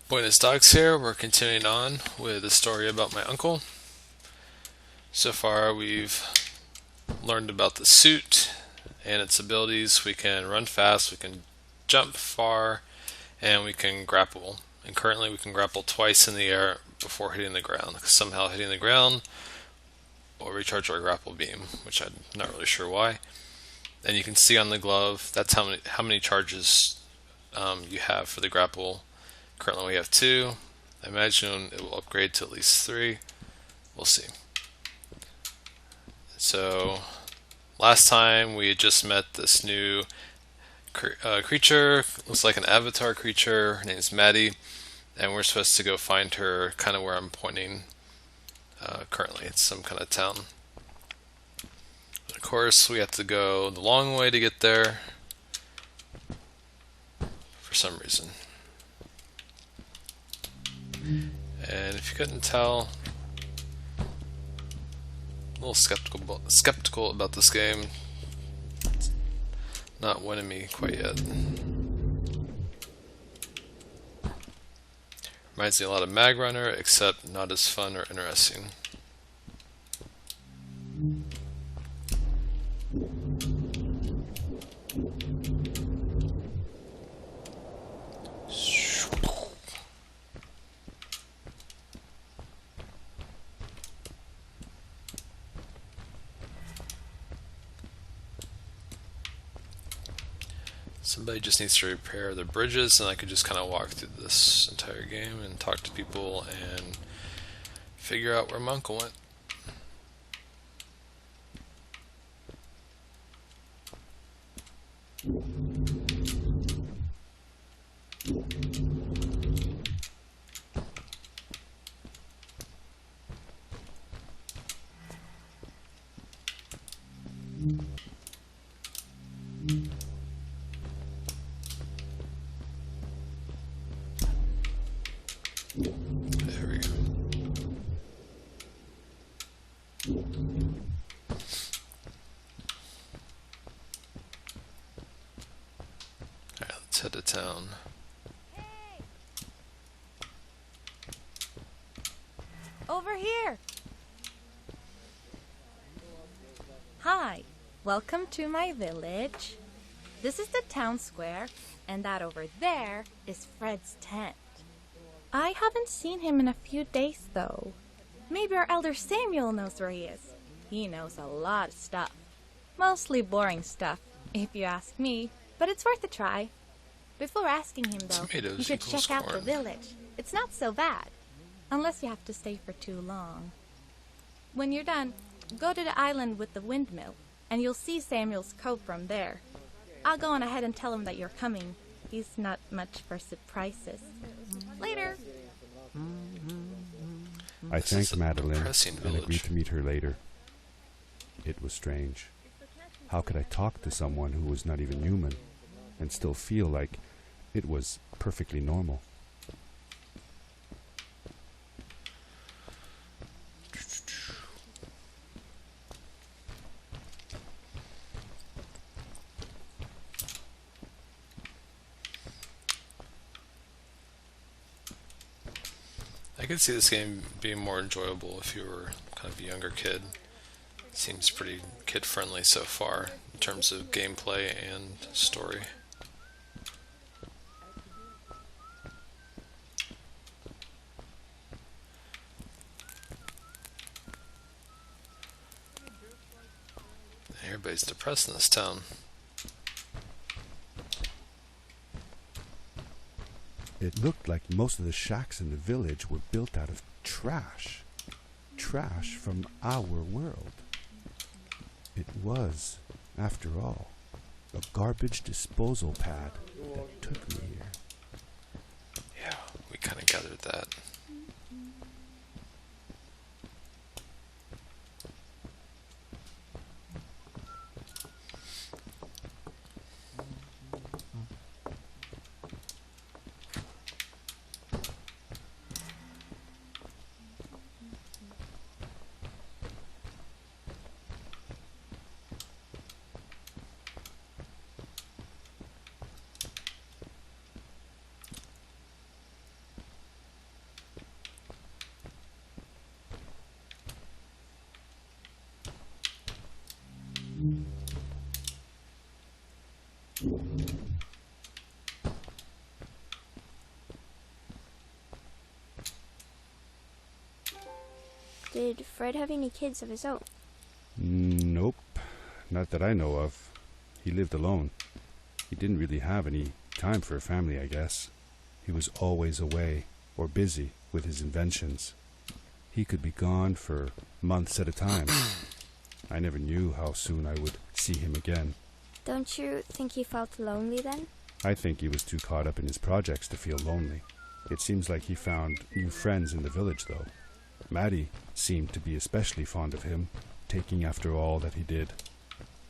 Buenos Dogs here. We're continuing on with a story about my uncle. So far, we've learned about the suit and its abilities. We can run fast, we can jump far, and we can grapple. And currently, we can grapple twice in the air before hitting the ground. Because somehow hitting the ground will recharge our grapple beam, which I'm not really sure why. And you can see on the glove that's how many charges you have for the grapple. Currently, we have two. I imagine it will upgrade to at least three. We'll see. So, last time we had just met this new creature. Looks like an avatar creature. Her name's Maddie, and we're supposed to go find her kind of where I'm pointing currently. It's some kind of town. But of course, we have to go the long way to get there for some reason. And if you couldn't tell, a little skeptical about this game. It's not winning me quite yet. Reminds me a lot of Mag Runner, except not as fun or interesting. Somebody just needs to repair the bridges, and I could just kind of walk through this entire game and talk to people and figure out where my uncle went. There we go. Alright, let's head to town. Over here! Hi, welcome to my village. This is the town square, and that over there is Fred's tent. I haven't seen him in a few days, though. Maybe our elder Samuel knows where he is. He knows a lot of stuff. Mostly boring stuff, if you ask me, but it's worth a try. Before asking him, though, Tomatoes you should equals check out the corn. village. It's not so bad, unless you have to stay for too long. When you're done, go to the island with the windmill, and you'll see Samuel's cove from there. I'll go on ahead and tell him that you're coming. He's not much for surprises. Later. I This is thanked a Madeline depressing and village. agreed to meet her later. It was strange. How could I talk to someone who was not even human and still feel like it was perfectly normal? I could see this game being more enjoyable if you were kind of a younger kid. Seems pretty kid-friendly so far in terms of gameplay and story. Everybody's depressed in this town. It looked like most of the shacks in the village were built out of trash. Trash from our world. It was, after all, a garbage disposal pad that took me here. Yeah, we kind of gathered that. Did Fred have any kids of his own? Nope, not that I know of. He lived alone. He didn't really have any time for a family, I guess. He was always away or busy with his inventions. He could be gone for months at a time. I never knew how soon I would see him again. Don't you think he felt lonely then? I think he was too caught up in his projects to feel lonely. It seems like he found new friends in the village, though. Maddie seemed to be especially fond of him, taking after all that he did.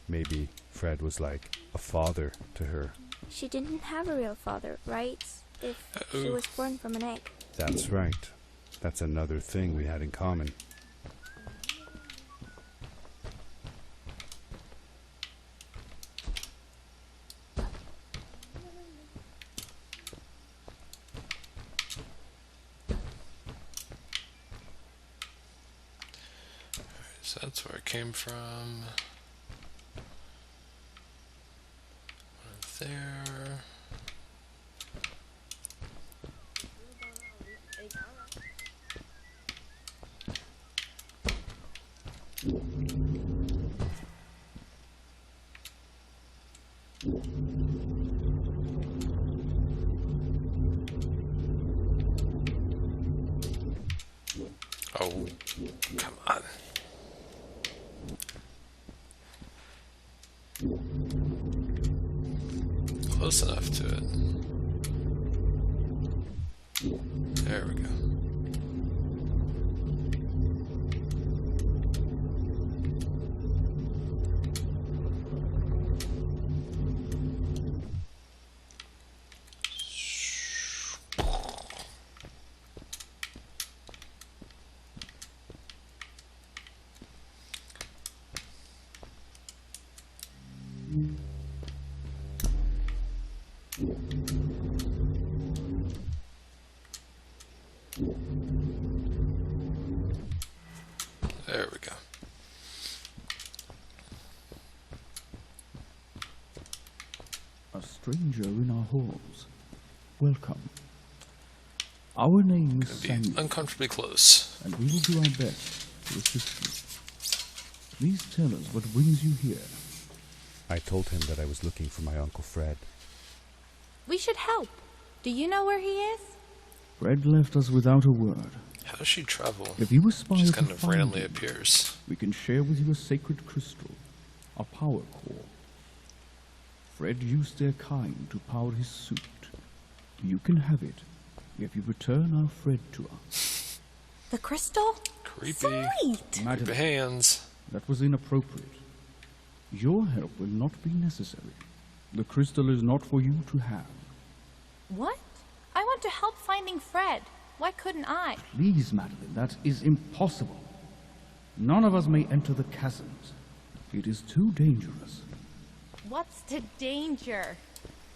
Maybe Fred was like a father to her. She didn't have a real father, right? If she was born from an egg. That's right. That's another thing we had in common. So that's where it came from. Right there. Oh, come on. Close enough to it. There we go. There we go. A stranger in our halls. Welcome. Our name is Gonna be Samuel, uncomfortably close. and we will do our best to assist you. Please tell us what brings you here. I told him that I was looking for my Uncle Fred. We should help. Do you know where he is? Fred left us without a word. How does she travel? If you aspire Just to kind of find randomly him, appears. we can share with you a sacred crystal, a power core. Fred used their kind to power his suit. You can have it if you return our Fred to us. The crystal? Creepy. Sweet! Madam, Creepy hands. that was inappropriate. Your help will not be necessary. The crystal is not for you to have. What? I want to help finding Fred. Why couldn't I? Please, Madeline, that is impossible. None of us may enter the chasms. It is too dangerous. What's the danger?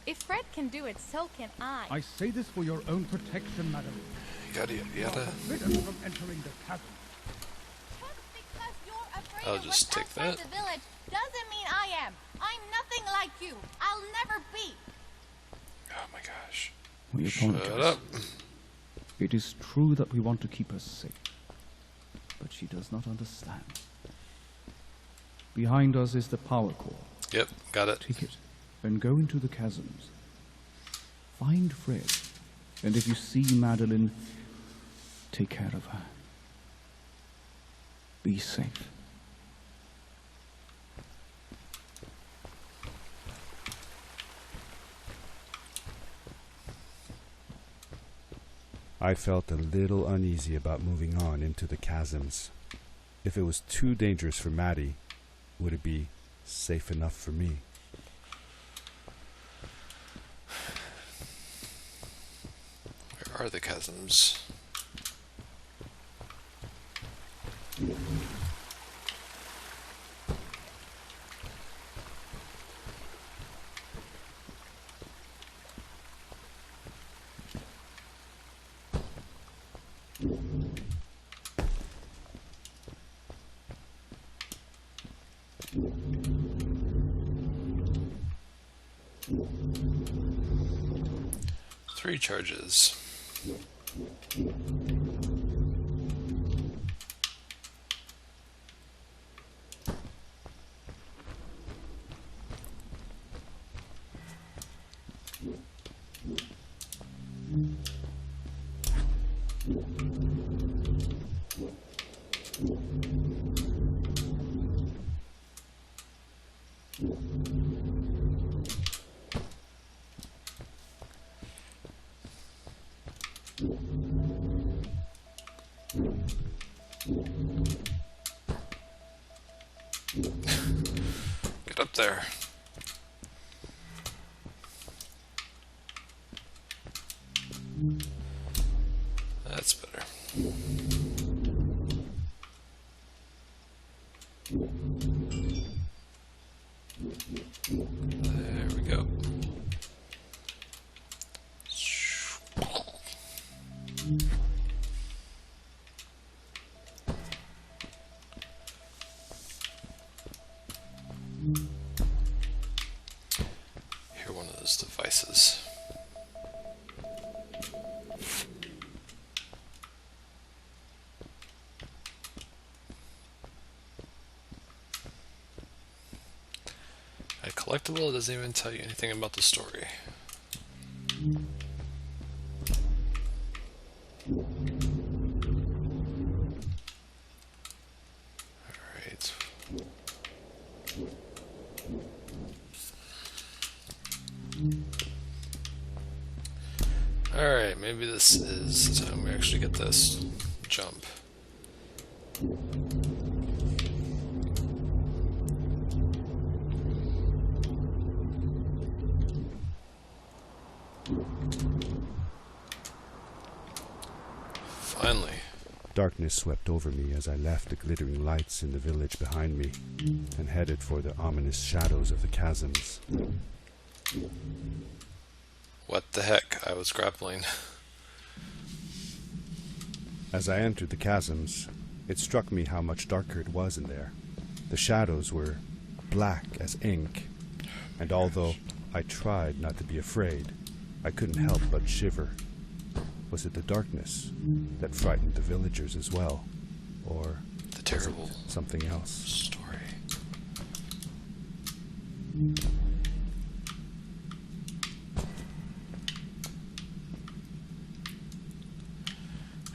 If Fred can do it, so can I. I say this for your own protection, madam. Yada yada. Forbidden from entering the chasm. Just because you're afraid I'll of just what's take outside that. the village doesn't mean I am. I'm nothing like you. I'll never be. Oh my gosh. We Shut apologize. up. It is true that we want to keep her safe, but she does not understand. Behind us is the power core. Yep, got it. Take it and go into the chasms. Find Fred, and if you see Madeline, take care of her. Be safe. I felt a little uneasy about moving on into the chasms. If it was too dangerous for Maddie, would it be safe enough for me? Where are the chasms? Pre-charges. Get up there. That's better. There we go. Here, one of those devices. A collectible doesn't even tell you anything about the story. Alright. Alright, maybe this is the time we actually get this jump. Finally. Darkness swept over me as I left the glittering lights in the village behind me and headed for the ominous shadows of the chasms. What the heck? I was grappling. As I entered the chasms, it struck me how much darker it was in there. The shadows were black as ink, and although I tried not to be afraid, I couldn't help but shiver. Was it the darkness that frightened the villagers as well? Or The terrible something else? story.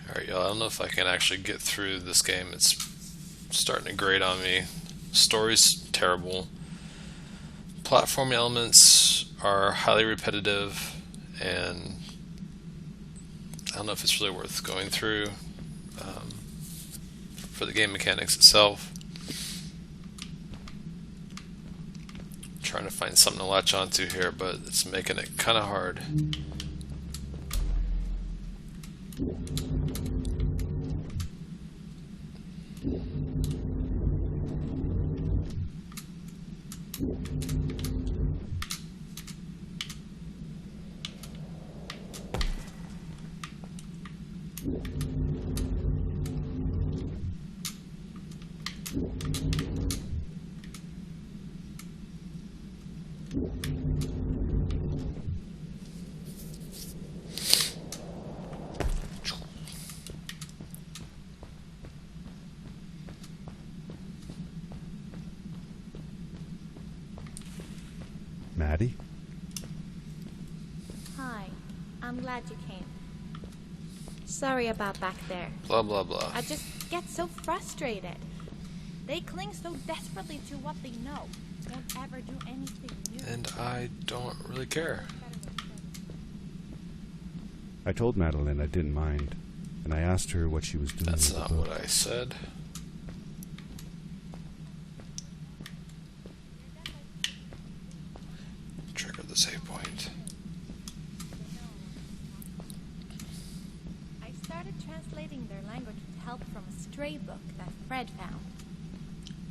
Alright, y'all, I don't know if I can actually get through this game. It's starting to grate on me. Story's terrible. Platforming elements are highly repetitive, and I don't know if it's really worth going through for the game mechanics itself. Trying to find something to latch onto here, but it's making it kind of hard. Maddie? Hi, I'm glad you came. Sorry about back there. Blah blah blah. I just get so frustrated. They cling so desperately to what they know. Won't ever do anything new. And I don't really care. I told Madeline I didn't mind, and I asked her what she was doing That's with not the book. what I said. Trigger the save point. I started translating their language with help from a stray book that Fred found.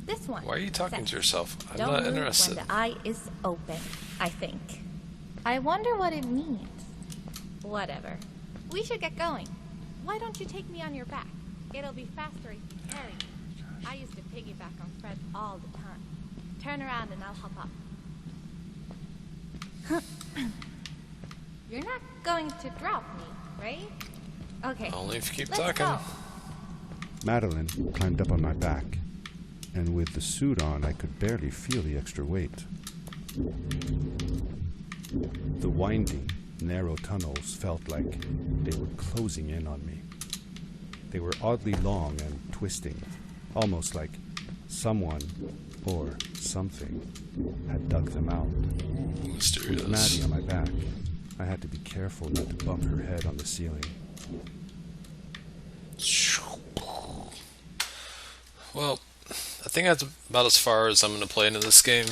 This one. Why are you talking says, to yourself? I'm "Don't not move interested. when the eye is open," I think. I wonder what it means. Whatever. We should get going. Why don't you take me on your back? It'll be faster if you carry me. I used to piggyback on Fred all the time. Turn around and I'll hop up. You're not going to drop me, right? Okay. Only if you keep let's talking. go. Madeline climbed up on my back, and with the suit on, I could barely feel the extra weight. The winding, narrow tunnels felt like they were closing in on me. They were oddly long and twisting, almost like someone or something had dug them out. Mysterious. With Maddie on my back, I had to be careful not to bump her head on the ceiling. Well, I think that's about as far as I'm going to play into this game.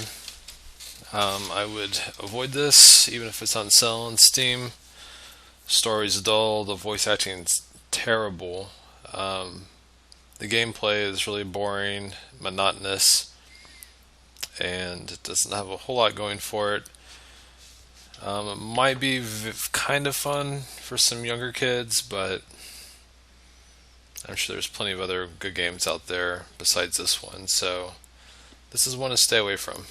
I would avoid this, even if it's on sale on Steam. Story's dull, the voice acting's terrible. The gameplay is really boring, monotonous, and it doesn't have a whole lot going for it. It might be kind of fun for some younger kids, but I'm sure there's plenty of other good games out there besides this one, so this is one to stay away from.